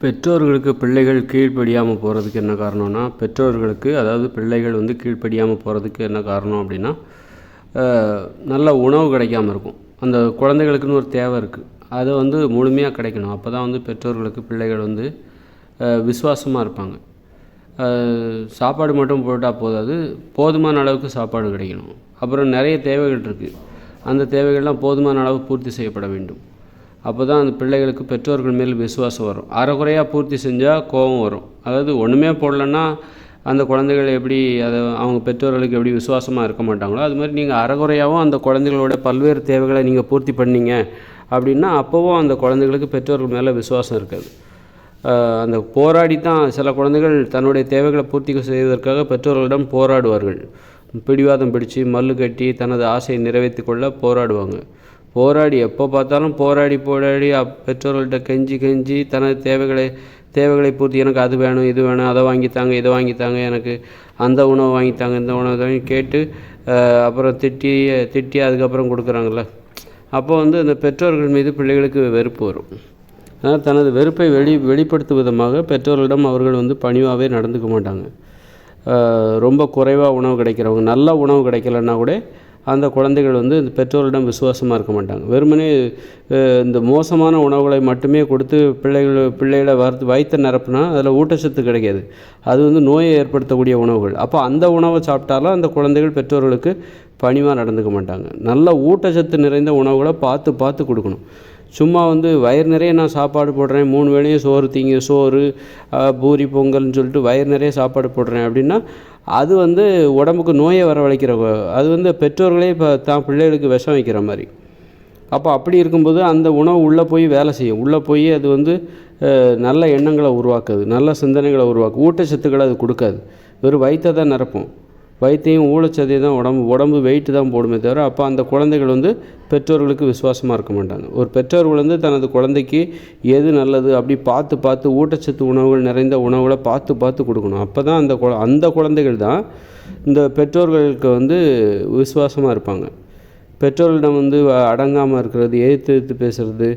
பெற்றோர்களுக்கு பிள்ளைகள் கீழ்ப்படியாமல் போகிறதுக்கு என்ன காரணம்னா, பெற்றோர்களுக்கு அதாவது பிள்ளைகள் கீழ்ப்படியாமல் போகிறதுக்கு என்ன காரணம் அப்படின்னா, நல்ல உணவு கிடைக்காம இருக்கும். அந்த குழந்தைகளுக்குன்னு ஒரு தேவை இருக்குது. அதை முழுமையாக கிடைக்கணும். அப்போ தான் பெற்றோர்களுக்கு பிள்ளைகள் விசுவாசமாக இருப்பாங்க. சாப்பாடு மட்டும் போட்டால் போதாது, போதுமான அளவுக்கு சாப்பாடு கிடைக்கணும். அப்புறம் நிறைய தேவைகள் இருக்குது. அந்த தேவைகள்லாம் போதுமான அளவு பூர்த்தி செய்யப்பட வேண்டும். அப்போ தான் அந்த பிள்ளைகளுக்கு பெற்றோர்கள் மேல் விசுவாசம் வரும். அரைகுறையாக பூர்த்தி செஞ்சால் கோபம் வரும். அதாவது ஒன்றுமே போடலன்னா அந்த குழந்தைகள் எப்படி அவங்க பெற்றோர்களுக்கு எப்படி விசுவாசமாக இருக்க மாட்டாங்களோ, அது மாதிரி நீங்கள் அரைகுறையாகவும் அந்த குழந்தைகளோட பல்வேறு தேவைகளை நீங்கள் பூர்த்தி பண்ணீங்க அப்படின்னா அப்போவும் அந்த குழந்தைகளுக்கு பெற்றோர்கள் மேலே விசுவாசம் இருக்காது. அந்த போராடி தான் சில குழந்தைகள் தன்னுடைய தேவைகளை பூர்த்தி செய்வதற்காக பெற்றோர்களிடம் போராடுவார்கள். பிடிவாதம் பிடிச்சு மல்லு கட்டி தனது ஆசையை நிறைவேற்றி கொள்ள போராடுவாங்க. போராடி எப்போ பார்த்தாலும் போராடி பெற்றோர்கள்ட்ட கெஞ்சி தனது தேவைகளை பூர்த்தி, எனக்கு அது வேணும் இது வேணும், அதை வாங்கித்தாங்க இதை வாங்கித்தாங்க, எனக்கு அந்த உணவு வாங்கித்தாங்க இந்த உணவு வாங்கி கேட்டு அப்புறம் திட்டி அதுக்கப்புறம் கொடுக்குறாங்கள்ல. அப்போ அந்த பெற்றோர்கள் மீது பிள்ளைகளுக்கு வெறுப்பு வரும். அதனால் தனது வெறுப்பை வெளிப்படுத்தும் விதமாக பெற்றோர்களிடம் அவர்கள் பணிவாகவே நடந்துக்க மாட்டாங்க. ரொம்ப குறைவாக உணவு கிடைக்கிறவங்க, நல்ல உணவு கிடைக்கலன்னா கூட அந்த குழந்தைகள் இந்த பெற்றோரிடம் விசுவாசமாக இருக்க மாட்டாங்க. வெறுமனே இந்த மோசமான உணவுகளை மட்டுமே கொடுத்து பிள்ளைகளை வயிற்றை நிரப்புனா அதில் ஊட்டச்சத்து கிடைக்காது. அது நோயை ஏற்படுத்தக்கூடிய உணவுகள். அப்போ அந்த உணவை சாப்பிட்டாலும் அந்த குழந்தைகள் பெற்றோர்களுக்கு பணிவாக நடந்துக்க மாட்டாங்க. நல்ல ஊட்டச்சத்து நிறைந்த உணவுகளை பார்த்து கொடுக்கணும். சும்மா வயிறு நிறைய நான் சாப்பாடு போடுறேன், 3 வேளையும் சோறு பூரி பொங்கல்னு சொல்லிட்டு வயிறு நிறைய சாப்பாடு போடுறேன் அப்படின்னா அது உடம்புக்கு நோயை வரவழைக்கிற, அது பெற்றோர்களே இப்போ தான் பிள்ளைகளுக்கு விஷம் வைக்கிற மாதிரி. அப்போ அப்படி இருக்கும்போது அந்த உணவு உள்ளே போய் வேலை செய்யும். உள்ளே போய் அது நல்ல எண்ணங்களை உருவாக்குது, நல்ல சிந்தனைகளை உருவாக்கும். ஊட்டச்சத்துக்களை அது கொடுக்காது. வெறும் வயிற்றை தான் நிரப்பும். வயிற்றையும் ஊழச்சதையும் தான் உடம்பு வெயிட்டு தான் போடுமே தவிர அப்போ அந்த குழந்தைகள் பெற்றோர்களுக்கு விசுவாசமாக இருக்க மாட்டாங்க. ஒரு பெற்றோர்கள் தனது குழந்தைக்கு எது நல்லது அப்படி பார்த்து ஊட்டச்சத்து உணவுகள் நிறைந்த உணவுகளை பார்த்து கொடுக்கணும். அப்போ தான் அந்த குழந்தைகள் தான் இந்த பெற்றோர்களுக்கு விசுவாசமாக இருப்பாங்க. பெற்றோர்களிடம் அடங்காமல் இருக்கிறது, எதிர்த்து பேசுகிறது,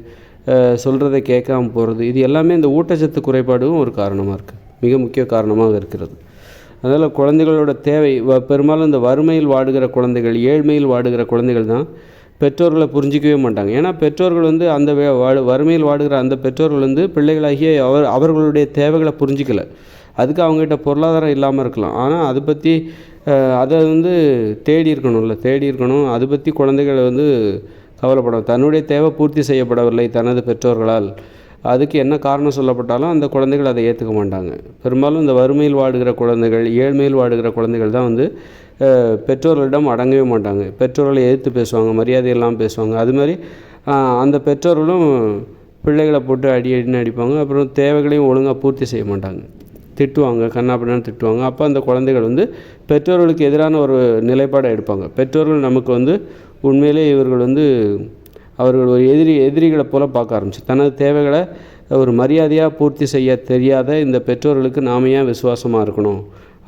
சொல்கிறத கேட்காமல் போகிறது, இது எல்லாமே இந்த ஊட்டச்சத்து குறைபாடும் ஒரு காரணமாக இருக்குது, மிக முக்கிய காரணமாக இருக்கிறது. அதனால் குழந்தைகளோட தேவை பெரும்பாலும் இந்த வறுமையில் வாடுகிற குழந்தைகள், ஏழ்மையில் வாடுகிற குழந்தைகள் தான் பெற்றோர்களை புரிஞ்சிக்கவே மாட்டாங்க. ஏன்னா பெற்றோர்கள் அந்த வறுமையில் வாடுகிற அந்த பெற்றோர்கள் பிள்ளைகளாகிய அவர்களுடைய தேவைகளை புரிஞ்சிக்கலை. அதுக்கு அவங்ககிட்ட பொருளாதாரம் இல்லாமல் இருக்கலாம். ஆனால் அதை பற்றி அதை தேடி இருக்கணும். அதை பற்றி குழந்தைகள் கவலைப்படும். தன்னுடைய தேவை பூர்த்தி செய்யப்படவில்லை தனது பெற்றோர்களால், அதுக்கு என்ன காரணம் சொல்லப்பட்டாலும் அந்த குழந்தைகள் அதை ஏற்றுக்க மாட்டாங்க. பெரும்பாலும் இந்த வறுமையில் வாடுகிற குழந்தைகள், ஏழ்மையில் வாடுகிற குழந்தைகள் தான் பெற்றோர்களிடம் அடங்கவே மாட்டாங்க. பெற்றோர்களை எதிர்த்து பேசுவாங்க, மரியாதையெல்லாம் பேசுவாங்க. அது மாதிரி அந்த பெற்றோர்களும் பிள்ளைகளை போட்டு அடின்னு அடிப்பாங்க. அப்புறம் தேவைகளையும் ஒழுங்காக பூர்த்தி செய்ய மாட்டாங்க, திட்டுவாங்க, கண்ணாப்பின்னு திட்டுவாங்க. அப்போ அந்த குழந்தைகள் பெற்றோர்களுக்கு எதிரான ஒரு நிலைப்பாடை எடுப்பாங்க. பெற்றோர்கள் நமக்கு உண்மையிலே இவர்கள் அவர்கள் ஒரு எதிரிகளை போல பார்க்க ஆரம்பிச்சு தனது தேவைகளை ஒரு மரியாதையாக பூர்த்தி செய்ய தெரியாத இந்த பெற்றோர்களுக்கு நாம் ஏன் விசுவாசமாக இருக்கணும்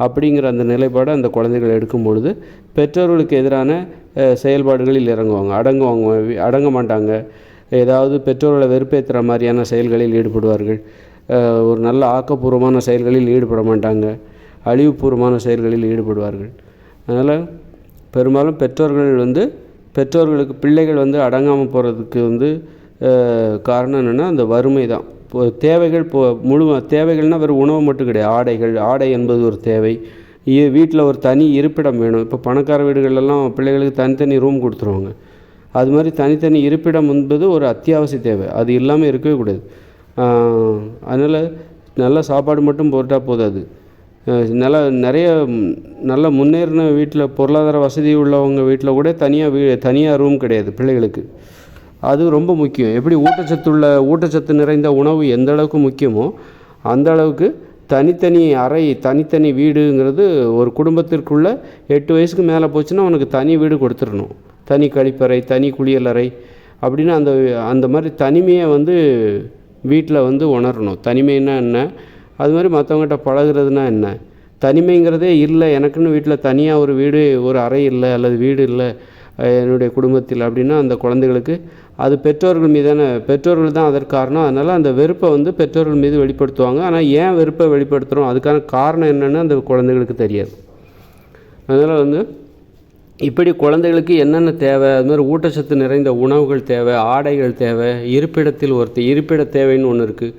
அப்படிங்கிற அந்த நிலைப்பாடை அந்த குழந்தைகள் எடுக்கும் பொழுது பெற்றோர்களுக்கு எதிரான செயல்பாடுகளில் அடங்க மாட்டாங்க. ஏதாவது பெற்றோர்களை வெறுப்பேற்றுற மாதிரியான செயல்களில் ஈடுபடுவார்கள். ஒரு நல்ல ஆக்கப்பூர்வமான செயல்களில் ஈடுபட மாட்டாங்க, அழிவுபூர்வமான செயல்களில் ஈடுபடுவார்கள். அதனால் பெரும்பாலும் பெற்றோர்களுக்கு பிள்ளைகள் அடங்காமல் போகிறதுக்கு காரணம் என்னென்னா அந்த வறுமை தான். தேவைகள் தேவைகள்னால் வெறும் உணவு மட்டும் கிடையாது. ஆடை என்பது ஒரு தேவை. வீட்டில் ஒரு தனி இருப்பிடம் வேணும். இப்போ பணக்கார வீடுகளெல்லாம் பிள்ளைகளுக்கு தனித்தனி ரூம் கொடுத்துருவாங்க. அது மாதிரி தனித்தனி இருப்பிடம் என்பது ஒரு அத்தியாவசிய தேவை. அது இல்லாமல் இருக்கவே கூடாது. அதனால் நல்ல சாப்பாடு மட்டும் போட்டால் போதாது. நிறைய நல்ல முன்னேறின வீட்டில், பொருளாதார வசதி உள்ளவங்க வீட்டில் கூட தனியாக ரூம் கிடையாது பிள்ளைகளுக்கு. அது ரொம்ப முக்கியம். எப்படி ஊட்டச்சத்து நிறைந்த உணவு எந்த அளவுக்கு முக்கியமோ அந்த அளவுக்கு தனித்தனி அறை, தனித்தனி வீடுங்கிறது ஒரு குடும்பத்திற்குள்ளே 8 வயசுக்கு மேலே போச்சுன்னா அவனுக்கு தனி வீடு கொடுத்துடணும். தனி கழிப்பறை, தனி குளியலறை அப்படின்னு அந்த மாதிரி தனிமையை வீட்டில் உணரணும். தனிமைன்னா என்ன, அது மாதிரி மற்றவங்ககிட்ட பழகிறதுனா என்ன, தனிமைங்கிறதே இல்லை எனக்குன்னு வீட்டில் தனியாக ஒரு வீடு, ஒரு அறை இல்லை அல்லது வீடு இல்லை என்னுடைய குடும்பத்தில் அப்படின்னா அந்த குழந்தைகளுக்கு அது பெற்றோர்கள் தான் அதற்கு காரணம். அதனால் அந்த வெறுப்பை வந்து பெற்றோர்கள் மீது வெளிப்படுத்துவாங்க. ஆனால் ஏன் வெறுப்பை வெளிப்படுத்துகிறோம், அதுக்கான காரணம் என்னென்னு அந்த குழந்தைகளுக்கு தெரியாது. அதனால் வந்து இப்படி குழந்தைகளுக்கு என்னென்ன தேவை, அதுமாதிரி ஊட்டச்சத்து நிறைந்த உணவுகள் தேவை, ஆடைகள் தேவை, இருப்பிட தேவைன்னு ஒன்று இருக்குது.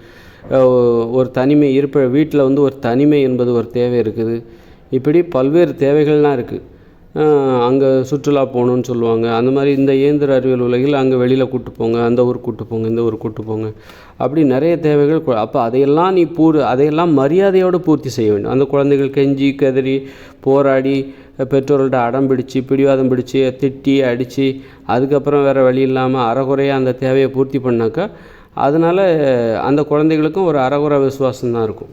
ஒரு தனிமை வீட்டில் வந்து ஒரு தனிமை என்பது ஒரு தேவை இருக்குது. இப்படி பல்வேறு தேவைகள்லாம் இருக்குது. அங்கே சுற்றுலா போகணுன்னு சொல்லுவாங்க. அந்த மாதிரி இந்த இயந்திர அறிவியல் உலகில் அங்கே வெளியில் கூப்பிட்டு போங்க, அந்த ஊருக்கு கூப்பிட்டு போங்க, இந்த ஊருக்கு கூப்பிட்டு போங்க, அப்படி நிறைய தேவைகள். அப்போ அதையெல்லாம் அதையெல்லாம் மரியாதையோடு பூர்த்தி செய்ய வேண்டும். அந்த குழந்தைகள் கெஞ்சி கதறி போராடி பெற்றோர்கள்ட்ட அடம் பிடிச்சி பிடிவாதம் பிடிச்சி திட்டி அடித்து அதுக்கப்புறம் வேறு வழி இல்லாமல் அறகுறையாக அந்த தேவையை பூர்த்தி பண்ணாக்கா அதனால் அந்த குழந்தைகளுக்கும் ஒரு அறகுறை விசுவாசம்தான் இருக்கும்.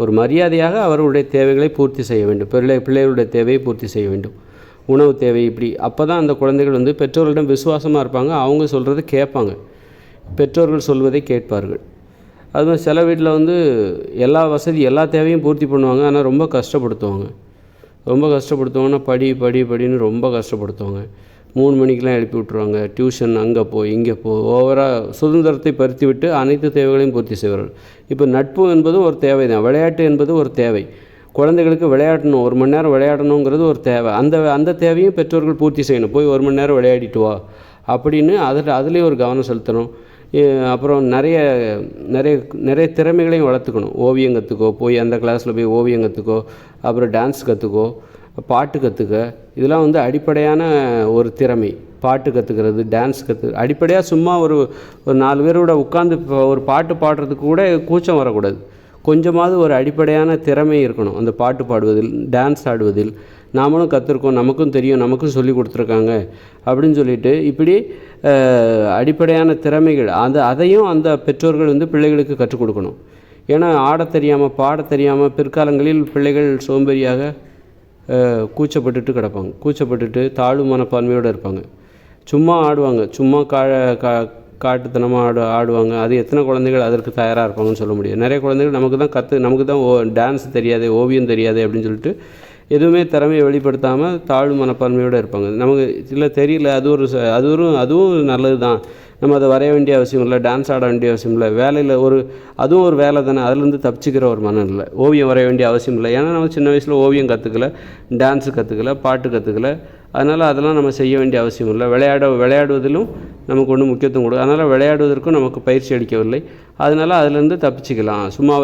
ஒரு மரியாதையாக அவர்களுடைய தேவைகளை பூர்த்தி செய்ய வேண்டும். பிள்ளைகளுடைய தேவையை பூர்த்தி செய்ய வேண்டும். உணவு தேவை இப்படி. அப்போ தான் அந்த குழந்தைகள் வந்து பெற்றோர்களிடம் விசுவாசமாக இருப்பாங்க. அவங்க சொல்கிறத கேட்பாங்க, பெற்றோர்கள் சொல்வதை கேட்பார்கள். அதுமாதிரி சில வீட்டில் வந்து எல்லா தேவையும் பூர்த்தி பண்ணுவாங்க. ஆனால் ரொம்ப கஷ்டப்படுத்துவாங்கன்னா படின்னு ரொம்ப கஷ்டப்படுத்துவாங்க. 3 மணிக்கெலாம் எழுப்பி விட்ருவாங்க. டியூஷன் அங்கே இங்கே ஓவராக சுதந்திரத்தை பறித்து விட்டு அனைத்து தேவைகளையும் பூர்த்தி செய்வார்கள். இப்போ நட்பு என்பது ஒரு தேவை தான். விளையாட்டு என்பது ஒரு தேவை. குழந்தைகளுக்கு விளையாடணும், 1 மணி நேரம் விளையாடணுங்கிறது ஒரு தேவை. அந்த தேவையும் பெற்றோர்கள் பூர்த்தி செய்யணும். போய் 1 மணி நேரம் விளையாடிட்டு வா அப்படின்னு அதுலேயும் ஒரு கவனம் செலுத்தணும். அப்புறம் நிறைய திறமைகளையும் வளர்த்துக்கணும். ஓவியம் கற்றுக்கோ, போய் அந்த கிளாஸில் போய் ஓவியம் கற்றுக்கோ, அப்புறம் டான்ஸ் கற்றுக்கோ, பாட்டு கற்றுக்க. இதெல்லாம் வந்து அடிப்படையான ஒரு திறமை. பாட்டு கற்றுக்கிறது, டான்ஸ் அடிப்படையாக சும்மா ஒரு 4 பேரோட உட்காந்து ஒரு பாட்டு பாடுறதுக்கு கூட கூச்சம் வரக்கூடாது. கொஞ்சமாவது ஒரு அடிப்படையான திறமை இருக்கணும். அந்த பாட்டு பாடுவதில், டான்ஸ் ஆடுவதில் நாமளும் கற்றுருக்கோம், நமக்கும் தெரியும், நமக்கும் சொல்லி கொடுத்துருக்காங்க அப்படின்னு சொல்லிட்டு இப்படி அடிப்படையான திறமைகள் அதையும் அந்த பெற்றோர்கள் வந்து பிள்ளைகளுக்கு கற்றுக் கொடுக்கணும். ஏன்னா ஆடத் தெரியாமல் பாடத் தெரியாமல் பிற்காலங்களில் பிள்ளைகள் சோம்பேறியாக கூச்சப்பட்டுட்டு கிடப்பாங்க. கூச்சப்பட்டுட்டு தாழ்வு மனப்பான்மையோடு இருப்பாங்க. சும்மா ஆடுவாங்க, சும்மா காட்டுத்தனமாக ஆடுவாங்க. அது எத்தனை குழந்தைகள் அதற்கு தயாராக இருப்பாங்கன்னு சொல்ல முடியாது. நிறைய குழந்தைகள் நமக்கு தான் டான்ஸ் தெரியாது, ஓவியம் தெரியாது அப்படின்னு சொல்லிட்டு எதுவுமே திறமையை வெளிப்படுத்தாமல் தாழ்வு மனப்பான்மையோடு இருப்பாங்க. நமக்கு இல்லை தெரியல, அதுவும் நல்லது தான். நம்ம அதை வரைய வேண்டிய அவசியம் இல்லை, டான்ஸ் ஆட வேண்டிய அவசியம் இல்லை, வேலையில் அதுவும் ஒரு வேலை தானே, அதுலேருந்து தப்பிச்சிக்கிற ஒரு மனம் இல்லை. ஓவியம் வரைய வேண்டிய அவசியம் இல்லை. ஏன்னா நம்ம சின்ன வயசில் ஓவியம் கற்றுக்கல, டான்ஸு கற்றுக்கல, பாட்டு கற்றுக்கல. அதனால் அதெல்லாம் நம்ம செய்ய வேண்டிய அவசியம் இல்லை. விளையாடுவதிலும் நமக்கு ஒன்றும் முக்கியத்துவம் கொடுக்கும். அதனால் விளையாடுவதற்கும் நமக்கு பயிற்சி அளிக்கவில்லை. அதனால் அதிலேருந்து தப்பிச்சிக்கலாம், சும்மா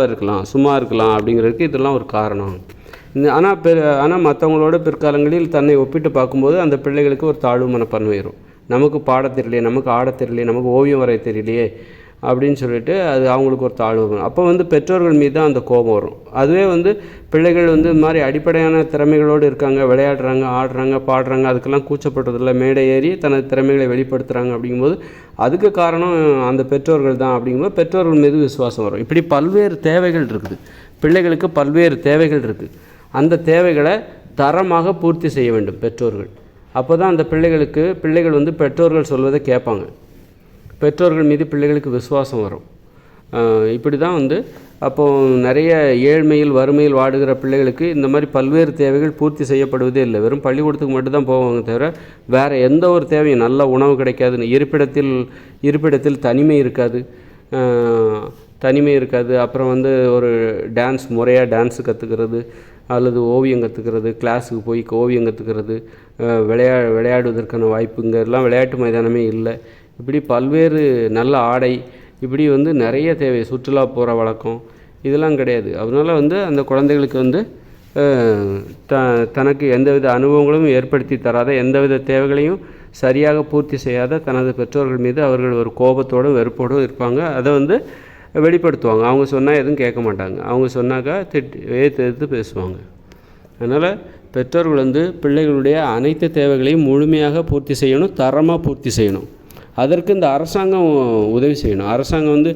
இருக்கலாம் அப்படிங்கிறதுக்கு இதெல்லாம் ஒரு காரணம். ஆனால் மற்றவங்களோட பிற்காலங்களில் தன்னை ஒப்பிட்டு பார்க்கும்போது அந்த பிள்ளைகளுக்கு ஒரு தாழ்வு மனப்பான்மை வரும். நமக்கு பாடத் தெரியலையே, நமக்கு ஆடத் தெரியலையே, நமக்கு ஓவியம் வரைய தெரியலையே அப்படின்னு சொல்லிட்டு அது அவங்களுக்கு ஒரு தாழ்வு வரும். அப்போ வந்து பெற்றோர்கள் மீது தான் அந்த கோபம் வரும். அதுவே வந்து பிள்ளைகள் வந்து இது மாதிரி அடிப்படையான திறமைகளோடு இருக்காங்க, விளையாடுறாங்க, ஆடுறாங்க, பாடுறாங்க, அதுக்கெல்லாம் கூச்சப்படுறதில்ல, மேடை ஏறி தனது திறமைகளை வெளிப்படுத்துகிறாங்க. அப்படிங்கும்போது அதுக்கு காரணம் அந்த பெற்றோர்கள் தான். அப்படிங்கும்போது பெற்றோர்கள் மீது விசுவாசம் வரும். இப்படி பல்வேறு தேவைகள் இருக்குது. பிள்ளைகளுக்கு பல்வேறு தேவைகள் இருக்குது. அந்த தேவைகளை தரமாக பூர்த்தி செய்ய வேண்டும் பெற்றோர்கள். அப்போ தான் அந்த பிள்ளைகள் வந்து பெற்றோர்கள் சொல்வதை கேட்பாங்க. பெற்றோர்கள் மீது பிள்ளைகளுக்கு விசுவாசம் வரும். இப்படி தான் வந்து அப்போது நிறைய ஏழ்மையில் வறுமையில் வாடுகிற பிள்ளைகளுக்கு இந்த மாதிரி பல்வேறு தேவைகள் பூர்த்தி செய்யப்படுவதே இல்லை. வெறும் பள்ளிக்கூடத்துக்கு மட்டும்தான் போவாங்க தவிர வேறு எந்த ஒரு தேவையும், நல்ல உணவு கிடைக்காது, இருப்பிடத்தில் தனிமை இருக்காது. அப்புறம் வந்து ஒரு முறையாக டான்ஸு கற்றுக்கிறது அல்லது ஓவியம் கற்றுக்கிறது, கிளாஸுக்கு போய் ஓவியம் கற்றுக்கிறது, விளையாடுவதற்கான வாய்ப்புங்கெல்லாம் விளையாட்டு மைதானமே இல்லை. இப்படி பல்வேறு நல்ல ஆடை, இப்படி வந்து நிறைய தேவை, சுற்றுலா போகிற வழக்கம் இதெல்லாம் கிடையாது. அதனால் வந்து அந்த குழந்தைகளுக்கு வந்து தனக்கு எந்தவித அனுபவங்களும் ஏற்படுத்தி தராத, எந்தவித தேவைகளையும் சரியாக பூர்த்தி செய்யாத தனது பெற்றோர்கள் மீது அவர்கள் ஒரு கோபத்தோடும் வெறுப்போடும் இருப்பாங்க. அதை வந்து வெளிப்படுத்துவாங்க. அவங்க சொன்னால் எதுவும் கேட்க மாட்டாங்க. அவங்க சொன்னாக்கா எதிர்த்து பேசுவாங்க. அதனால் பெற்றோர்கள் வந்து பிள்ளைகளுடைய அனைத்து தேவைகளையும் முழுமையாக பூர்த்தி செய்யணும், தரமாக பூர்த்தி செய்யணும். அதற்கு இந்த அரசாங்கம் உதவி செய்யணும். அரசாங்கம் வந்து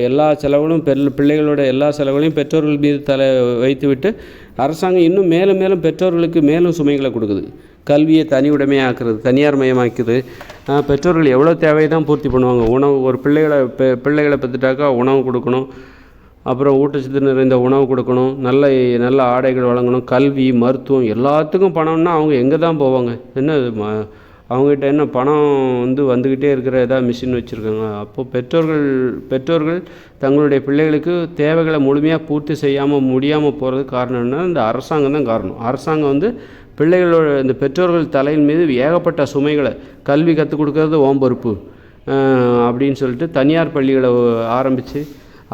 எல்லா செலவுகளும் பிள்ளைகளோட எல்லா செலவுகளையும் பெற்றோர்கள் மீது வைத்துவிட்டு அரசாங்கம் இன்னும் மேலும் பெற்றோர்களுக்கு மேலும் சுமைகளை கொடுக்குது. கல்வியை தனி உடைமையாக்குறது, தனியார் மயமாக்குது. பெற்றோர்கள் எவ்வளோ தேவையை தான் பூர்த்தி பண்ணுவாங்க. உணவு, ஒரு பிள்ளைகளை பெற்றுட்டாக்கா உணவு கொடுக்கணும், அப்புறம் ஊட்டச்சத்து நிறைந்த உணவு கொடுக்கணும், நல்ல ஆடைகள் வழங்கணும், கல்வி, மருத்துவம் எல்லாத்துக்கும் பணம்னா அவங்க எங்கே தான் போவாங்க? என்ன அவங்ககிட்ட என்ன பணம் வந்துக்கிட்டே இருக்கிற ஏதாவது மிஷின் வச்சுருக்காங்க. அப்போது பெற்றோர்கள் தங்களுடைய பிள்ளைகளுக்கு தேவைகளை முழுமையாக பூர்த்தி முடியாமல் போகிறதுக்கு காரணம் என்ன? இந்த அரசாங்கம் தான் காரணம். அரசாங்கம் பிள்ளைகளோட இந்த பெற்றோர்கள் தலையின் மீது ஏகப்பட்ட சுமைகளை, கல்வி கற்றுக் கொடுக்கறது ஓம் பொறுப்பு அப்படின்னு சொல்லிட்டு தனியார் பள்ளிகளை ஆரம்பித்து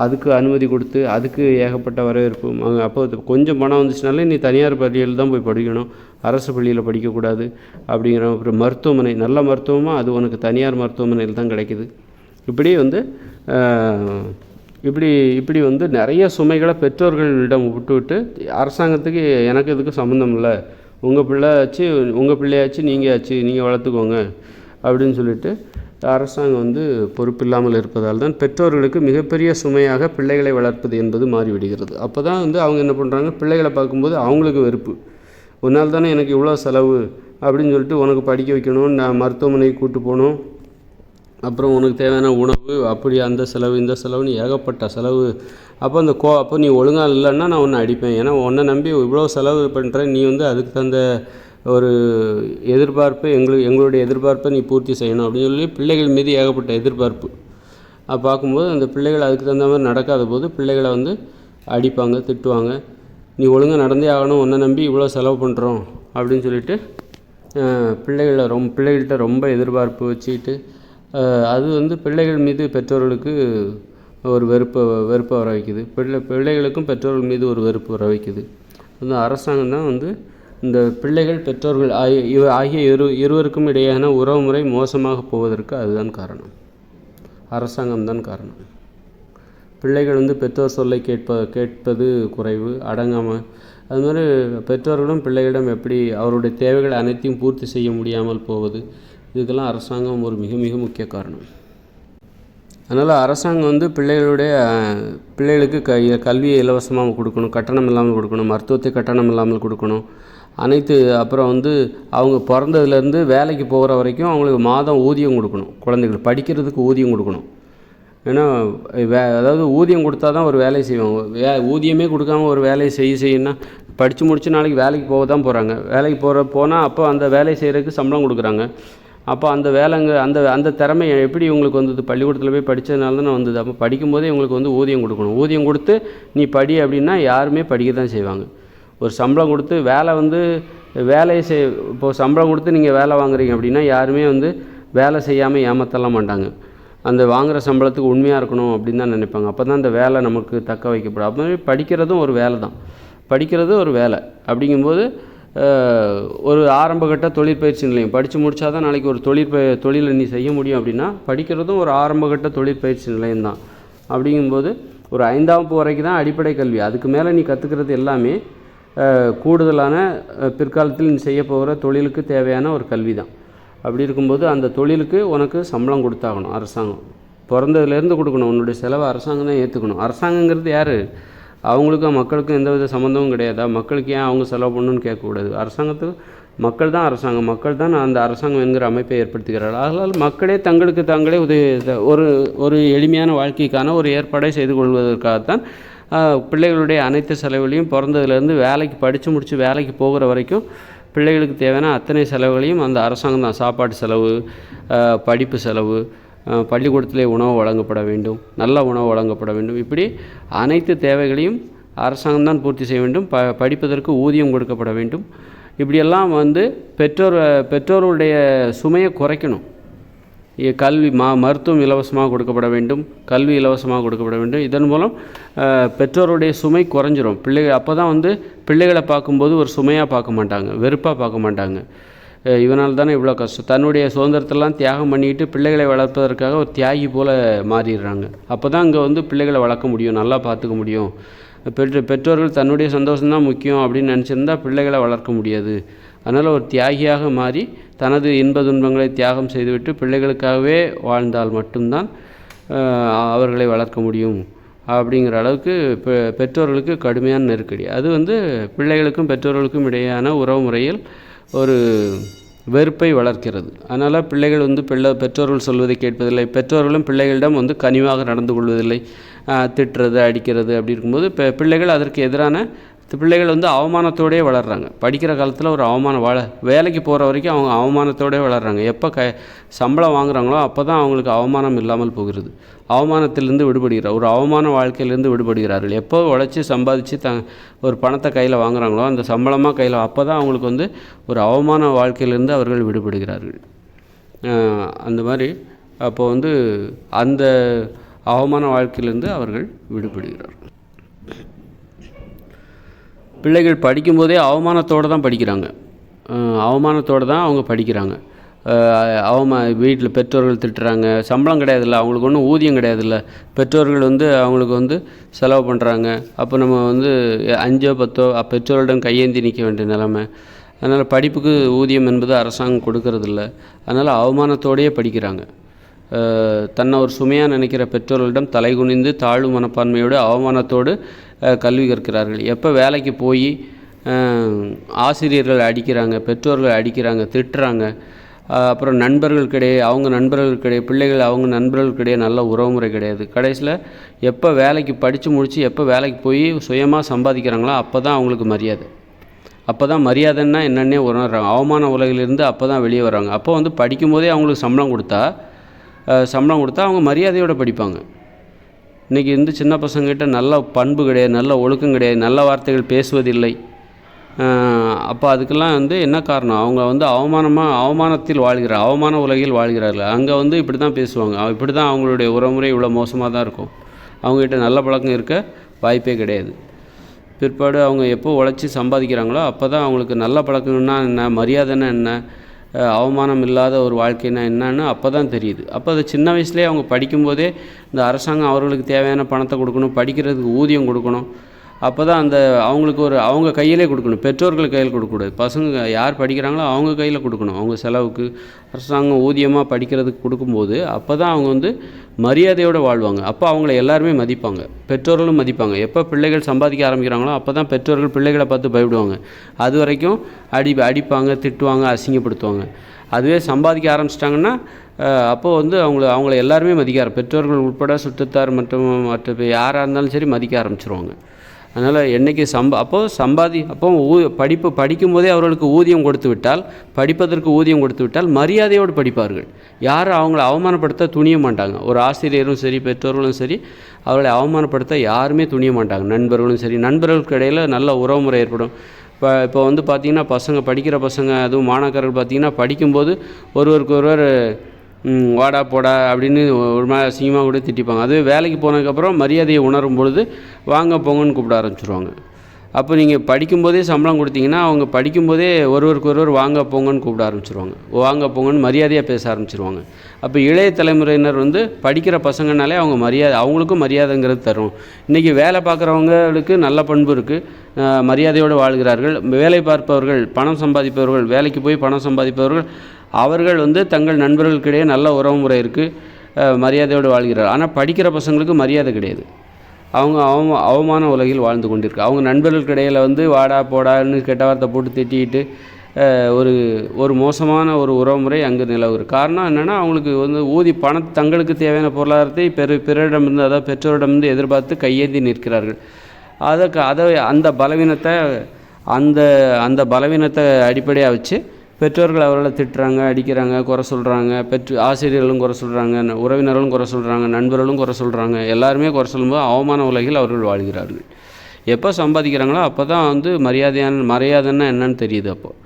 அதுக்கு அனுமதி கொடுத்து அதுக்கு ஏகப்பட்ட வரவேற்பு. அப்போ கொஞ்சம் பணம் வந்துச்சுனாலே நீ தனியார் பள்ளியில் தான் போய் படிக்கணும், அரசு பள்ளியில் படிக்கக்கூடாது அப்படிங்கிற. அப்புறம் மருத்துவமனை, நல்ல மருத்துவமாக அது உனக்கு தனியார் மருத்துவமனையில் தான் கிடைக்கிது. இப்படி இப்படி நிறைய சுமைகளை பெற்றோர்களிடம் விட்டு அரசாங்கத்துக்கு எனக்கு இதுக்கு சம்மந்தம் இல்லை, உங்கள் பிள்ளையாச்சு நீங்கள் வளர்த்துக்கோங்க அப்படின்னு சொல்லிட்டு அரசாங்கம் பொறுப்பில்லாமல் இருப்பதால் தான் பெற்றோர்களுக்கு மிகப்பெரிய சுமையாக பிள்ளைகளை வளர்ப்பது என்பது மாறிவிடுகிறது. அப்போ தான் அவங்க என்ன பண்ணுறாங்க, பிள்ளைகளை பார்க்கும்போது அவங்களுக்கு வெறுப்பு. ஒரு நாள் தானே எனக்கு இவ்வளோ செலவு அப்படின்னு சொல்லிட்டு உனக்கு படிக்க வைக்கணும், நான் மருத்துவமனைக்கு கூட்டு போகணும், அப்புறம் உனக்கு தேவையான உணவு, அப்படி அந்த செலவு இந்த செலவுன்னு ஏகப்பட்ட செலவு. அப்போ நீ ஒழுங்காக இல்லைன்னா நான் உன்னை அடிப்பேன், ஏன்னா உன்னை நம்பி இவ்வளோ செலவு பண்ணுறேன், நீ அதுக்கு தகுந்த ஒரு எதிர்பார்ப்பு எங்களுடைய எதிர்பார்ப்பை நீ பூர்த்தி செய்யணும் அப்படின்னு சொல்லி பிள்ளைகள் மீது ஏகப்பட்ட எதிர்பார்ப்பு. பார்க்கும்போது அந்த பிள்ளைகள் அதுக்கு தகுந்த மாதிரி நடக்காத போது பிள்ளைகளை அடிப்பாங்க, திட்டுவாங்க. நீ ஒழுங்காக நடந்தே ஆகணும், உன்னை நம்பி இவ்வளோ செலவு பண்ணுறோம் அப்படின்னு சொல்லிட்டு பிள்ளைகள்கிட்ட ரொம்ப எதிர்பார்ப்பு வச்சுக்கிட்டு அது பிள்ளைகள் மீது பெற்றோர்களுக்கு ஒரு வெறுப்பை வர வைக்குது. பிள்ளைகளுக்கும் பெற்றோர்கள் மீது ஒரு வெறுப்பு வர வைக்குது. அரசாங்கம் தான் இந்த பிள்ளைகள் பெற்றோர்கள் ஆகிய இருவருக்கும் இடையான உறவுமுறை மோசமாக போவதற்கு அதுதான் காரணம், அரசாங்கம் தான் காரணம். பிள்ளைகள் பெற்றோர் சொல்லை கேட்பது குறைவு, அடங்காமல். அது மாதிரி பெற்றோர்களும் பிள்ளைகளிடம் எப்படி அவருடைய தேவைகள் அனைத்தையும் பூர்த்தி செய்ய முடியாமல் போவது, இதுக்கெல்லாம் அரசாங்கம் ஒரு மிக மிக முக்கிய காரணம். அதனால் அரசாங்கம் பிள்ளைகளுக்கு கல்வியை இலவசமாக கொடுக்கணும், கட்டணம் இல்லாமல் கொடுக்கணும், மருத்துவத்தை கட்டணம் இல்லாமல் கொடுக்கணும், அனைத்து. அப்புறம் அவங்க பிறந்ததுலேருந்து வேலைக்கு போகிற வரைக்கும் அவங்களுக்கு மாதம் ஊதியம் கொடுக்கணும், குழந்தைகள் படிக்கிறதுக்கு ஊதியம் கொடுக்கணும். ஏன்னா அதாவது ஊதியம் கொடுத்தா தான் ஒரு வேலையை செய்வாங்க. ஊதியமே கொடுக்காம ஒரு வேலையை செய்யணும்னா படித்து முடிச்சு நாளைக்கு வேலைக்கு போக தான் போகிறாங்க. வேலைக்கு போனால் அப்போ அந்த வேலையை செய்கிறதுக்கு சம்பளம் கொடுக்குறாங்க. அப்போ அந்த அந்த திறமை எப்படி இவங்களுக்கு பள்ளிக்கூடத்தில் போய் படித்ததுனால தான் வந்தது. அப்போ படிக்கும்போதே இவங்களுக்கு ஊதியம் கொடுக்கணும். ஊதியம் கொடுத்து நீ படி அப்படின்னா யாருமே படிக்க தான் செய்வாங்க. ஒரு சம்பளம் கொடுத்து வேலையை இப்போது சம்பளம் கொடுத்து நீங்கள் வேலை வாங்குறீங்க அப்படின்னா யாருமே வேலை செய்யாமல் ஏமாற்றலாம் மாட்டாங்க. அந்த வாங்குகிற சம்பளத்துக்கு உண்மையாக இருக்கணும் அப்படின்னு தான் நினைப்பாங்க. அப்போ தான் அந்த வேலை நமக்கு தக்க வைக்கப்படும். அப்போ படிக்கிறதும் ஒரு வேலை தான், படிக்கிறது ஒரு வேலை. அப்படிங்கும்போது ஒரு ஆரம்பகட்ட தொழிற்பயிற்சி நிலையம் படித்து முடித்தா தான் நாளைக்கு ஒரு தொழிலை நீ செய்ய முடியும் அப்படின்னா படிக்கிறதும் ஒரு ஆரம்பகட்ட தொழிற்பயிற்சி நிலையம் தான். அப்படிங்கும்போது ஒரு 5ஆம் வகுப்பு வரைக்கும் தான் அடிப்படை கல்வி. அதுக்கு மேலே நீ கற்றுக்கிறது எல்லாமே கூடுதலான பிற்காலத்தில் நீ செய்ய போகிற தொழிலுக்கு தேவையான ஒரு கல்வி தான். அப்படி இருக்கும்போது அந்த தொழிலுக்கு உனக்கு சம்பளம் கொடுத்தாகணும். அரசாங்கம் பிறந்ததுலேருந்து கொடுக்கணும். உன்னுடைய செலவை அரசாங்கம் தான் ஏற்றுக்கணும். அரசாங்கங்கிறது யார்? அவங்களுக்கும் மக்களுக்கும் எந்தவித சம்மந்தமும் கிடையாதா? மக்களுக்கு ஏன் அவங்க செலவு பண்ணணும்னு கேட்கக்கூடாது. அரசாங்கத்துக்கு மக்கள் தான் அரசாங்கம், மக்கள் தான் அந்த அரசாங்கம் என்கிற அமைப்பை ஏற்படுத்துகிறார்கள். அதனால் மக்களே தாங்களே ஒரு எளிமையான வாழ்க்கைக்கான ஒரு ஏற்பாடை செய்து கொள்வதற்காகத்தான் பிள்ளைகளுடைய அனைத்து செலவுகளையும் பிறந்ததுலேருந்து படித்து முடித்து வேலைக்கு போகிற வரைக்கும் பிள்ளைகளுக்கு தேவையான அத்தனை செலவுகளையும் அந்த அரசாங்கம் தான். சாப்பாட்டு செலவு, படிப்பு செலவு, பள்ளிக்கூடத்திலே உணவு வழங்கப்பட வேண்டும், நல்ல உணவு வழங்கப்பட வேண்டும், இப்படி அனைத்து தேவைகளையும் அரசாங்கம் தான் பூர்த்தி செய்ய வேண்டும். படிப்பதற்கு ஊதியம் கொடுக்கப்பட வேண்டும். இப்படியெல்லாம் பெற்றோருடைய சுமையை குறைக்கணும். கல்வி மருத்துவம் இலவசமாக கொடுக்கப்பட வேண்டும், கல்வி இலவசமாக கொடுக்கப்பட வேண்டும். இதன் மூலம் பெற்றோருடைய சுமை குறைஞ்சிரும். அப்போ தான் பிள்ளைகளை பார்க்கும்போது ஒரு சுமையாக பார்க்க மாட்டாங்க, வெறுப்பாக பார்க்க மாட்டாங்க. இவனால் தானே இவ்வளோ கஷ்டம், தன்னுடைய சுதந்திரத்தெல்லாம் தியாகம் பண்ணிக்கிட்டு பிள்ளைகளை வளர்ப்பதற்காக ஒரு தியாகி போல் மாறிடுறாங்க. அப்போ தான் இங்கே பிள்ளைகளை வளர்க்க முடியும், நல்லா பார்த்துக்க முடியும். பெற்றோர்கள் தன்னுடைய சந்தோஷம்தான் முக்கியம் அப்படின்னு நினச்சிருந்தா பிள்ளைகளை வளர்க்க முடியாது. அதனால் ஒரு தியாகியாக மாறி தனது இன்ப துன்பங்களை தியாகம் செய்துவிட்டு பிள்ளைகளுக்காகவே வாழ்ந்தால் மட்டும்தான் அவர்களை வளர்க்க முடியும். அப்படிங்கிற அளவுக்கு பெற்றோர்களுக்கு கடுமையான நெருக்கடி. அது பிள்ளைகளுக்கும் பெற்றோர்களுக்கும் இடையான உறவு முறையில் ஒரு வெறுப்பை வளர்க்கிறது. அதனால் பிள்ளைகள் பெற்றோர்கள் சொல்வதை கேட்பதில்லை. பெற்றோர்களும் பிள்ளைகளிடம் கனிவாக நடந்து கொள்வதில்லை. திட்டுறது, அடிக்கிறது. அப்படி இருக்கும்போது பிள்ளைகள் அதற்கு எதிரான பிள்ளைகள் வந்து அவமானத்தோடே வளர்கிறாங்க. படிக்கிற காலத்தில் ஒரு வேலைக்கு போகிற வரைக்கும் அவங்க அவமானத்தோடே வளர்கிறாங்க. எப்போ சம்பளம் வாங்குகிறாங்களோ அப்போ தான் அவங்களுக்கு அவமானம் இல்லாமல் போகிறது. அவமானத்திலிருந்து விடுபடுகிறார், ஒரு அவமான வாழ்க்கையிலேருந்து விடுபடுகிறார்கள். எப்போ உழைச்சி சம்பாதிச்சு ஒரு பணத்தை கையில் வாங்குகிறாங்களோ அந்த சம்பளமாக கையில், அப்போ தான் அவங்களுக்கு வந்து ஒரு அவமான வாழ்க்கையிலேருந்து அவர்கள் விடுபடுகிறார்கள். அந்த மாதிரி அப்போ வந்து அந்த அவமான வாழ்க்கையிலேருந்து அவர்கள் விடுபடுகிறார்கள். பிள்ளைகள் படிக்கும்போதே அவமானத்தோடு தான் படிக்கிறாங்க. அவமானத்தோடு தான் அவங்க படிக்கிறாங்க. வீட்டில் பெற்றோர்கள் திட்டுறாங்க, சம்பளம் கிடையாதுல்ல, அவங்களுக்கு ஒன்றும் ஊதியம் கிடையாதுல்ல, பெற்றோர்கள் வந்து அவங்களுக்கு வந்து செலவு பண்ணுறாங்க. அப்போ நம்ம வந்து 5 10 பெற்றோர்களிடம் கையேந்தி நிற்க வேண்டிய நிலைமை. அதனால் படிப்புக்கு ஊதியம் என்பது அரசாங்கம் கொடுக்கறதில்ல. அதனால் அவமானத்தோடையே படிக்கிறாங்க. தன்னை ஒரு சுமையாக நினைக்கிற பெற்றோர்களிடம் தலைகுனிந்து தாழ்வு மனப்பான்மையோடு அவமானத்தோடு கல்வி கற்கிறார்கள். எப்போ வேலைக்கு போய் ஆசிரியர்கள் அடிக்கிறாங்க, பெற்றோர்கள் அடிக்கிறாங்க, திட்டுறாங்க, அப்புறம் நண்பர்களுக்கிடையே பிள்ளைகள் அவங்க நண்பர்களுக்கிடையே நல்ல உறவுமுறை கிடையாது. கடைசியில் எப்போ வேலைக்கு படித்து முடித்து எப்போ வேலைக்கு போய் சுயமாக சம்பாதிக்கிறாங்களோ அப்போ தான் அவங்களுக்கு மரியாதை. அப்போ தான் மரியாதைன்னா என்னென்னே உணர்றாங்க. அவமான உலகிலிருந்து அப்போ தான் வெளியே வராங்க. அப்போ வந்து படிக்கும்போதே அவங்களுக்கு சம்பளம் கொடுத்தா அவங்க மரியாதையோடு படிப்பாங்க. இன்றைக்கி வந்து சின்ன பசங்கள்கிட்ட நல்ல பண்பு கிடையாது, நல்ல ஒழுக்கம் கிடையாது, நல்ல வார்த்தைகள் பேசுவதில்லை. அப்போ அதுக்கெல்லாம் வந்து என்ன காரணம்? அவங்க வந்து அவமானத்தில் அவமான உலகில் வாழ்கிறார்கள். அங்கே வந்து இப்படி தான் பேசுவாங்க, இப்படி தான் அவங்களுடைய உறவுமுறை இவ்வளோ மோசமாக தான் இருக்கும். அவங்ககிட்ட நல்ல பழக்கம் இருக்க வாய்ப்பே கிடையாது. பிற்பாடு அவங்க எப்போ உழைச்சி சம்பாதிக்கிறாங்களோ அப்போ தான் அவங்களுக்கு நல்ல பழக்கம்னா என்ன, மரியாதைன்னா என்ன, அவமானம் இல்லாத ஒரு வாழ்க்கைனா என்னன்னு அப்போ தான் தெரியுது. அப்போ அது சின்ன வயசுலேயே அவங்க படிக்கும்போதே இந்த அரசாங்கம் அவர்களுக்கு தேவையான பணத்தை கொடுக்கணும், படிக்கிறதுக்கு ஊதியம் கொடுக்கணும். அப்போ தான் அவங்களுக்கு அவங்க கையிலே கொடுக்கணும், பெற்றோர்கள் கையில் கொடுக்கக்கூடாது. பசங்க யார் படிக்கிறாங்களோ அவங்க கையில் கொடுக்கணும். அவங்க செலவுக்கு அரசாங்கம் ஊதியமாக படிக்கிறதுக்கு கொடுக்கும்போது அப்போ தான் அவங்க வந்து மரியாதையோடு வாழ்வாங்க. அப்போ அவங்கள எல்லாருமே மதிப்பாங்க, பெற்றோர்களும் மதிப்பாங்க. எப்போ பிள்ளைகள் சம்பாதிக்க ஆரம்பிக்கிறாங்களோ அப்போ தான் பெற்றோர்கள் பிள்ளைகளை பார்த்து பயப்படுவாங்க. அது வரைக்கும் அடிப்பாங்க, திட்டுவாங்க, அசிங்கப்படுத்துவாங்க. அதுவே சம்பாதிக்க ஆரம்பிச்சிட்டாங்கன்னா அப்போது வந்து அவங்கள எல்லாருமே பெற்றோர்கள் உட்பட சுற்றத்தார் மற்றும் மற்ற யாராக இருந்தாலும் சரி மதிக்க ஆரம்பிச்சிருவாங்க. அதனால் என்றைக்கு படிக்கும்போதே அவர்களுக்கு ஊதியம் படிப்பதற்கு ஊதியம் கொடுத்து விட்டால் மரியாதையோடு படிப்பார்கள். யாரும் அவங்கள அவமானப்படுத்த துணிய மாட்டாங்க. ஒரு ஆசிரியரும் சரி, பெற்றோர்களும் சரி, அவர்களை அவமானப்படுத்த யாருமே துணிய மாட்டாங்க. நண்பர்களும் சரி, நண்பர்களுக்கு இடையில் நல்ல உறவுமுறை ஏற்படும். இப்போ வந்து பார்த்திங்கன்னா படிக்கிற பசங்க அதுவும் மாணாக்கர்கள் பார்த்திங்கன்னா படிக்கும்போது ஒருவருக்கு ஒருவர் வாடா போடா அப்படின்னு ஒரு மாதிரி அசிங்கமாக கூட திட்டிப்பாங்க. அதுவே வேலைக்கு போனதுக்கப்புறம் மரியாதையை உணரும் பொழுது வாங்க போங்கன்னு கூப்பிட ஆரம்பிச்சிருவாங்க. அப்போ நீங்கள் படிக்கும்போதே சம்பளம் கொடுத்தீங்கன்னா அவங்க படிக்கும்போதே ஒருவருக்கு ஒருவர் வாங்க போங்கன்னு கூப்பிட ஆரம்பிச்சிருவாங்க, வாங்க போங்கன்னு மரியாதையாக பேச ஆரம்பிச்சிருவாங்க. அப்போ இளைய தலைமுறையினர் வந்து படிக்கிற பசங்கனாலே அவங்களுக்கும் மரியாதைங்கிறது தரும். இன்றைக்கி வேலை பார்க்குறவங்களுக்கு நல்ல பண்பு இருக்குது, மரியாதையோடு வாழ்கிறார்கள். வேலை பார்ப்பவர்கள், பணம் சம்பாதிப்பவர்கள், வேலைக்கு போய் பணம் சம்பாதிப்பவர்கள் அவர்கள் வந்து தங்கள் நண்பர்களுக்கிடையே நல்ல உறவுமுறை இருக்குது, மரியாதையோடு வாழ்கிறார்கள். ஆனால் படிக்கிற பசங்களுக்கு மரியாதை கிடையாது. அவங்க அவமான உலகில் வாழ்ந்து கொண்டிருக்கு. அவங்க நண்பர்களுக்கிடையில் வந்து வாடா போடான்னு கெட்ட வார்த்தை போட்டு திட்டிக்கிட்டு ஒரு மோசமான ஒரு உறவுமுறை அங்கே நிலவுகிறது. காரணம் என்னென்னா அவங்களுக்கு வந்து தங்களுக்கு தேவையான பொருளாதாரத்தை பிறரிடமிருந்து, அதாவது பெற்றோரிடமிருந்து எதிர்பார்த்து கையேந்தி நிற்கிறார்கள். அந்த பலவீனத்தை அடிப்படையாக வச்சு பெற்றோர்கள் அவர்களை திட்டுறாங்க, அடிக்கிறாங்க, குறை சொல்கிறாங்க. ஆசிரியர்களும் குறை சொல்கிறாங்க, உறவினர்களும் குறை சொல்கிறாங்க, நண்பர்களும் குறை சொல்கிறாங்க. எல்லாருமே குறை சொல்லும்போது அவமான உலகில் அவர்கள் வாழ்கிறார்கள். எப்போ சம்பாதிக்கிறாங்களோ அப்போ தான் வந்து மரியாதைன்னா என்னன்னு தெரியுது. அப்போது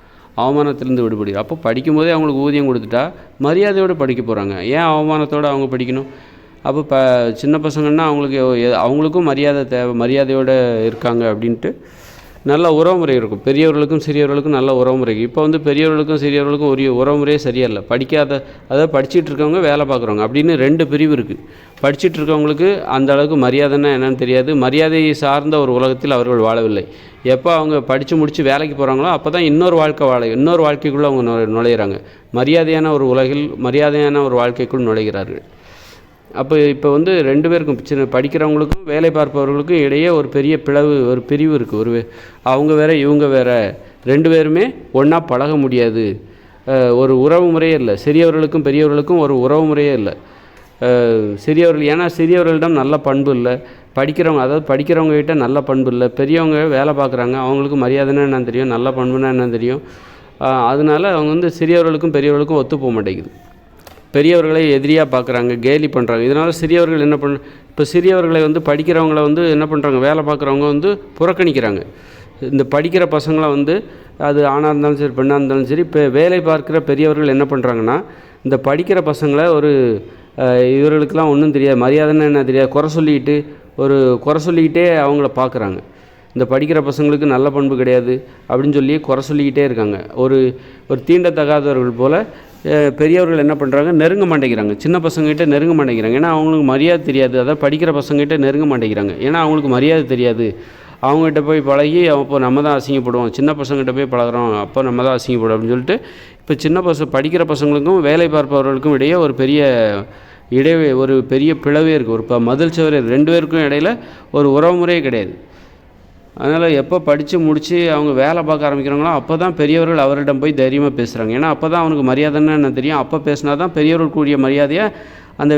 அவமானத்திலேருந்து விடுபடுது. அப்போ படிக்கும்போதே அவங்களுக்கு ஊதியம் கொடுத்துட்டா மரியாதையோடு படிக்க போகிறாங்க. ஏன் அவமானத்தோடு அவங்க படிக்கணும்? அப்போ சின்ன பசங்கன்னா அவங்களுக்கும் மரியாதை தேவை, மரியாதையோடு இருக்காங்க அப்படின்ட்டு நல்ல உறவுமுறை இருக்கும். பெரியவர்களுக்கும் சிறியவர்களுக்கும் நல்ல உறவுமுறை. இப்போ வந்து பெரியவர்களுக்கும் சிறியவர்களுக்கும் ஒரு உறவுமுறையே சரியில்லை. அதாவது படிச்சுட்டு இருக்கவங்க, வேலை பார்க்குறவங்க அப்படின்னு 2 பிரிவு இருக்குது. படிச்சுட்டு இருக்கவங்களுக்கு அந்த அளவுக்கு மரியாதைன்னா என்னன்னு தெரியாது. மரியாதையை சார்ந்த ஒரு உலகத்தில் அவர்கள் வாழவில்லை. எப்போ அவங்க படித்து முடித்து வேலைக்கு போகிறாங்களோ அப்போ தான் இன்னொரு வாழ்க்கைக்குள்ளே அவங்க நுழையிறாங்க. மரியாதையான ஒரு உலகில் மரியாதையான ஒரு வாழ்க்கைக்குள் நுழைகிறார்கள். இப்போ வந்து 2 பேருக்கும் படிக்கிறவங்களுக்கும் வேலை பார்ப்பவர்களுக்கும் இடையே ஒரு பெரிய பிரிவு இருக்குது. அவங்க வேறு இவங்க வேறு, 2 பேருமே ஒன்றா பழக முடியாது. ஒரு உறவு முறையே இல்லை. சிறியவர்களுக்கும் பெரியவர்களுக்கும் ஒரு உறவு முறையே இல்லை. ஏன்னா சிறியவர்களிடம் நல்ல பண்பு இல்லை, படிக்கிறவங்க, அதாவது படிக்கிறவங்ககிட்ட நல்ல பண்பு இல்லை. பெரியவங்க வேலை பார்க்குறாங்க, அவங்களுக்கு மரியாதைன்னா என்னன்னு தெரியும், நல்ல பண்புன்னா என்னன்னு தெரியும். அதனால அவங்க வந்து சிறியவர்களுக்கும் பெரியவர்களுக்கும் ஒத்து போக மாட்டேங்குது. பெரியவர்களை எதிரியாக பார்க்குறாங்க, கேலி பண்ணுறாங்க. இதனால் சிறியவர்கள் என்ன இப்போ சிறியவர்களை வந்து படிக்கிறவங்கள வந்து என்ன பண்ணுறாங்க, வேலை பார்க்குறவங்க வந்து புறக்கணிக்கிறாங்க. இந்த படிக்கிற பசங்களை வந்து அது ஆணாக இருந்தாலும் சரி பெண்ணாக இருந்தாலும் சரி, இப்போ வேலை பார்க்குற பெரியவர்கள் என்ன பண்ணுறாங்கன்னா, இந்த படிக்கிற பசங்களை ஒரு இவர்களுக்கெல்லாம் ஒன்றும் தெரியாது, மரியாதைன்னு என்ன தெரியாது, குறை சொல்லிக்கிட்டே அவங்கள பார்க்குறாங்க. இந்த படிக்கிற பசங்களுக்கு நல்ல பண்பு கிடையாது அப்படின்னு சொல்லி குறை சொல்லிக்கிட்டே இருக்காங்க. ஒரு தீண்டத்தகாதவர்கள் போல் பெரியவர்கள் என்ன பண்ணுறாங்க, நெருங்க மாட்டேங்கிறாங்க. சின்ன பசங்ககிட்ட நெருங்க மாட்டேங்கிறாங்க. ஏன்னா அவங்களுக்கு மரியாதை தெரியாது. அதாவது படிக்கிற பசங்ககிட்ட நெருங்க மாட்டேங்கிறாங்க. ஏன்னா அவங்களுக்கு மரியாதை தெரியாது. அவங்ககிட்ட போய் பழகி அப்போ நம்ம தான் அசிங்கப்படுவோம். சின்ன பசங்ககிட்ட போய் பழகிறோம், அப்போ நம்ம தான் அசிங்கப்படுவோம் அப்படின்னு சொல்லிட்டு இப்போ சின்ன படிக்கிற பசங்களுக்கும் வேலை பார்ப்பவர்களுக்கும் இடையே ஒரு பெரிய பிளவே இருக்குது. ஒரு மதில் சுவர் 2 பேருக்கும் இடையில் ஒரு உறவுமுறையே கிடையாது. அதனால் எப்போ படித்து முடித்து அவங்க வேலை பார்க்க ஆரம்பிக்கிறாங்களோ அப்போ தான் பெரியவர்கள் அவரிடம் போய் தைரியமாக பேசுகிறாங்க. ஏன்னா அப்போ தான் அவனுக்கு மரியாதைன்னு என்ன தெரியும். அப்போ பேசினா தான் பெரியவர்களுக்குரிய மரியாதையை அந்த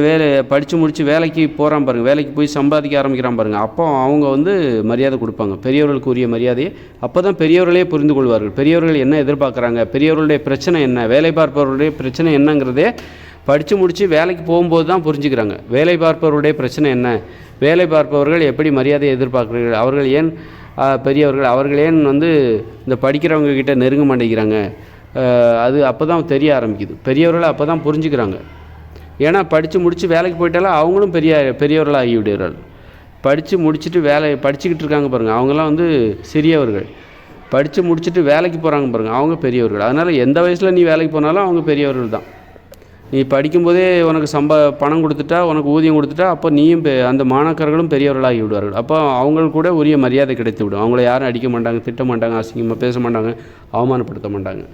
படித்து முடித்து வேலைக்கு போகிறான் பாருங்கள், வேலைக்கு போய் சம்பாதிக்க ஆரம்பிக்கிறான் பாருங்கள், அப்போ அவங்க வந்து மரியாதை கொடுப்பாங்க. பெரியவர்களுக்குரிய மரியாதையை அப்போ தான் பெரியவர்களே புரிந்து கொள்வார்கள். பெரியவர்கள் என்ன எதிர்பார்க்குறாங்க, பெரியவர்களுடைய பிரச்சனை என்ன, வேலை பார்ப்பவர்களுடைய பிரச்சனை என்னங்கிறதே படித்து முடித்து வேலைக்கு போகும்போது தான் புரிஞ்சுக்கிறாங்க. வேலை பார்ப்பவருடைய பிரச்சனை என்ன, வேலை பார்ப்பவர்கள் எப்படி மரியாதையை எதிர்பார்க்குறார்கள், அவர்கள் ஏன் பெரியவர்கள் அவர்கள் ஏன் வந்து இந்த படிக்கிறவங்க கிட்ட நெருங்க மாட்டேங்கிறாங்க, அது அப்போ தான் தெரிய ஆரம்பிக்குது. பெரியவர்கள் அப்போ தான் புரிஞ்சுக்கிறாங்க. ஏன்னா படித்து முடித்து வேலைக்கு போயிட்டாலும் அவங்களும் பெரியவர்களாக ஆகிவிடுகிறார்கள். படித்து முடிச்சுட்டு படிச்சுக்கிட்டு இருக்காங்க பாருங்கள், அவங்களாம் வந்து சிறியவர்கள். படித்து முடிச்சுட்டு வேலைக்கு போகிறாங்க பாருங்கள், அவங்க பெரியவர்கள். அதனால் எந்த வயசில் நீ வேலைக்கு போனாலும் அவங்க பெரியவர்கள் தான். நீ படிக்கும்போதே உனக்கு பணம் கொடுத்துட்டா, உனக்கு ஊதியம் கொடுத்துட்டா, அப்போ நீயும் அந்த மாணாக்கர்களும் பெரியவர்களாகி விடுவார்கள். அப்போ அவங்களுக்கு கூட உரிய மரியாதை கிடைத்து விடும். அவங்கள யாரும் அடிக்க மாட்டாங்க, திட்ட மாட்டாங்க, அசிங்கமாக பேச மாட்டாங்க, அவமானப்படுத்த மாட்டாங்க.